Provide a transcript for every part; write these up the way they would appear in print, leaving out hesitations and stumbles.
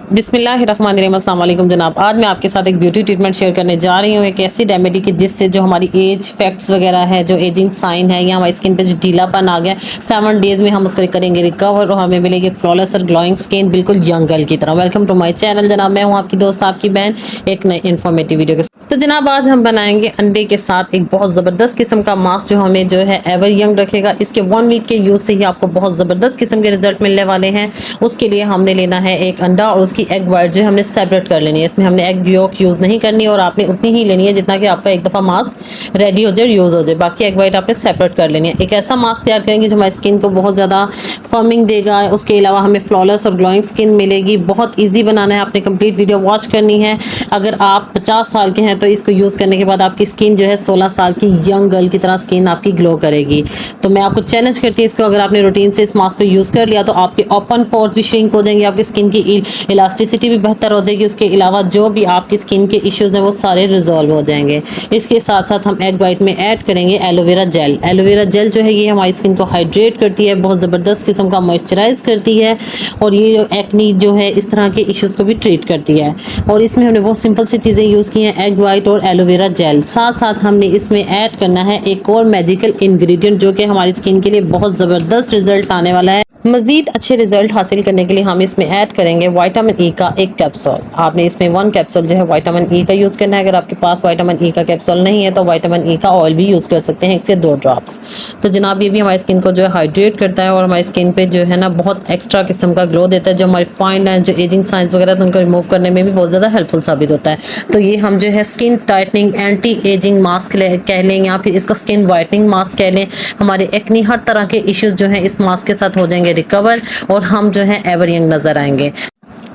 बिस्मिल्लाहिर्रहमानिर्रहीम। अस्सलाम वालेकुम जनाब। आज मैं आपके साथ एक ब्यूटी ट्रीटमेंट शेयर करने जा रही हूँ, एक ऐसी रेमेडी की जिससे जो हमारी एज फैक्ट्स वगैरह है, जो एजिंग साइन है या हमारी स्किन पे जो ढीलापन आ गया, 7 डेज में हम उसको करेंगे रिकवर और हमें मिलेगी फ्लॉलेस और ग्लोइंग स्किन, बिल्कुल यंग गर्ल की तरह। वेलकम टू माई चैनल जनाब, मैं हूँ आपकी दोस्त, आपकी बहन, एक नई इन्फॉर्मेटिव वीडियो के साथ। तो जनाब आज हम बनाएंगे अंडे के साथ एक बहुत ज़बरदस्त किस्म का मास्क जो हमें जो है एवर यंग रखेगा। इसके 1 वीक के यूज़ से ही आपको बहुत ज़बरदस्त किस्म के रिजल्ट मिलने वाले हैं। उसके लिए हमने लेना है एक अंडा और उसकी एग वाइट जो है हमने सेपरेट कर लेनी है। इसमें हमने एग योक यूज़ नहीं करनी और आपने उतनी ही लेनी है जितना कि आपका एक दफ़ा मास्क रेडी हो जाए, यूज़ हो जाए। बाकी एग वाइट आपने सेपरेट कर लेनी है। एक ऐसा मास्क तैयार करेंगे जो हमारी स्किन को बहुत ज़्यादा फर्मिंग देगा। उसके अलावा हमें फ्लॉलेस और ग्लोइंग स्किन मिलेगी। बहुत ईजी बनाना है, आपने कंप्लीट वीडियो वॉच करनी है। अगर आप 50 साल के हैं तो इसको यूज़ करने के बाद आपकी स्किन जो है 16 साल की यंग गर्ल की तरह स्किन आपकी ग्लो करेगी। तो मैं आपको चैलेंज करती हूँ, इसको अगर आपने रूटीन से इस मास्क को यूज़ कर लिया तो आपके ओपन पोर्स भी श्रिंक हो जाएंगे, आपकी स्किन की इलास्टिसिटी भी बेहतर हो जाएगी। उसके अलावा जो भी आपकी स्किन के इश्यूज हैं वो सारे रिजॉल्व हो जाएंगे। इसके साथ साथ हम एग वाइट में ऐड करेंगे एलोवेरा जेल। एलोवेरा जेल जो है ये हमारी स्किन को हाइड्रेट करती है, बहुत ज़बरदस्त किस्म का मॉइस्चराइज करती है और ये जो एक्नी जो है इस तरह के इश्यूज़ को भी ट्रीट करती है। और इसमें हमने बहुत सिंपल सी चीज़ें यूज़ की हैं, एग वाइट और एलोवेरा जेल। साथ साथ हमने इसमें ऐड करना है एक और मैजिकल इंग्रेडिएंट जो कि हमारी स्किन के लिए बहुत ज़बरदस्त रिजल्ट आने वाला है। मज़ीद अच्छे रिजल्ट हासिल करने के लिए हम इसमें ऐड करेंगे विटामिन ई का एक कैप्सूल। आपने इसमें 1 कैप्सूल जो है विटामिन ई का यूज़ करना है। अगर आपके पास विटामिन ई का कैप्सूल नहीं है तो विटामिन ई का ऑयल भी यूज़ कर सकते हैं, 1 से 2 ड्रॉप्स। तो जनाब ये भी हमारी स्किन को जो है हाइड्रेट करता है और हमारी स्किन पे जो है ना बहुत एक्स्ट्रा किस्म का ग्लो देता है। जो हमारी फाइन लाइन, जो एजिंग साइंस वगैरह तो उनको रिमूव करने में भी बहुत ज़्यादा हेल्पफुल साबित होता है। तो ये हम जो है skin tightening anti ageing mask कह लें या फिर इसको स्किन वाइटनिंग मास्क कह लें। हमारे एक्नी हर तरह के इश्यूज जो हैं इस मास्क के साथ हो जाएंगे रिकवर और हम जो है एवर यंग नजर आएंगे।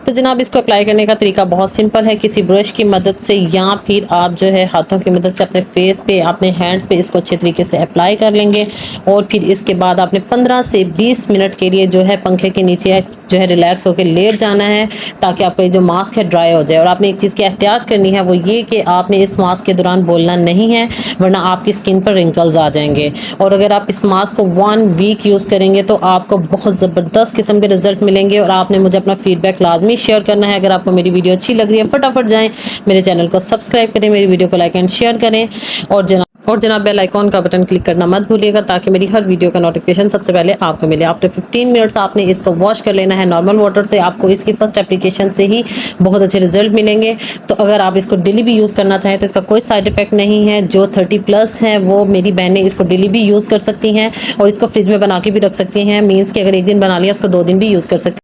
तो जनाब इसको अप्लाई करने का तरीका बहुत सिंपल है। किसी ब्रश की मदद से या फिर आप जो है हाथों की मदद से अपने फेस पे, अपने हैंड्स पे इसको अच्छे तरीके से अप्लाई कर लेंगे और फिर इसके बाद आपने 15 से 20 मिनट के लिए जो है पंखे के नीचे जो है रिलैक्स होकर लेट जाना है ताकि आपका जो मास्क है ड्राई हो जाए। और आपने एक चीज़ की एहतियात करनी है, वो ये कि आपने इस मास्क के दौरान बोलना नहीं है वरना आपकी स्किन पर रिंकल्स आ जाएंगे। और अगर आप इस मास्क को 1 वीक यूज़ करेंगे तो आपको बहुत ज़बरदस्त किस्म के रिजल्ट मिलेंगे। और आपने मुझे अपना फीडबैक लाजमी शेयर करना है। अगर आपको मेरी वीडियो अच्छी लग रही है फटाफट जाएं मेरे चैनल को सब्सक्राइब करें, मेरी वीडियो को लाइक एंड शेयर करें और जनाब बेल आइकॉन का बटन क्लिक करना मत भूलिएगा ताकि मेरी हर वीडियो का नोटिफिकेशन सबसे पहले आपको मिले। आफ्टर 15 मिनट्स आपने इसको वॉश कर लेना है नॉर्मल वाटर से। आपको इसकी फर्स्ट एप्लीकेशन से ही बहुत अच्छे रिजल्ट मिलेंगे। तो अगर आप इसको डेली भी यूज़ करना चाहें तो इसका कोई साइड इफेक्ट नहीं है। जो 30+ है वो मेरी बहनें इसको डेली भी यूज़ कर सकती हैं और इसको फ्रिज में बना के भी रख सकती हैं। मीन्स कि अगर एक दिन बना लिया उसको 2 दिन भी यूज़ कर सकती हैं।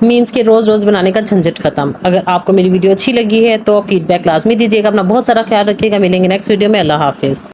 मीन्स के रोज़ रोज़ बनाने का झंझट खत्म। अगर आपको मेरी वीडियो अच्छी लगी है तो फीडबैक लाजमी दीजिएगा। अपना बहुत सारा ख्याल रखिएगा। मिलेंगे नेक्स्ट वीडियो में। अल्लाह हाफिज़।